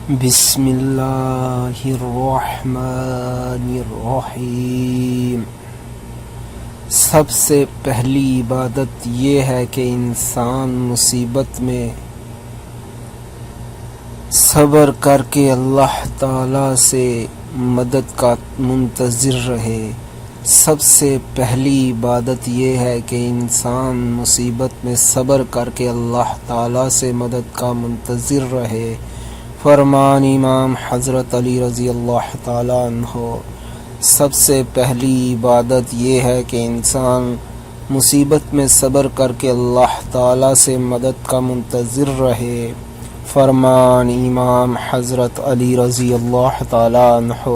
بسم اللہ الرحمن الرحیم۔ سب سے پہلی عبادت یہ ہے کہ انسان مصیبت میں صبر کر کے اللہ تعالی سے مدد کا منتظر رہے۔ سب سے پہلی عبادت یہ ہے کہ انسان مصیبت میں صبر کر کے اللہ تعالی سے مدد کا منتظر رہے۔ فرمان امام حضرت علی رضی اللہ تعالی عنہ۔ سب سے پہلی عبادت یہ ہے کہ انسان مصیبت میں صبر کر کے اللہ تعالی سے مدد کا منتظر رہے۔ فرمان امام حضرت علی رضی اللہ تعالی عنہ۔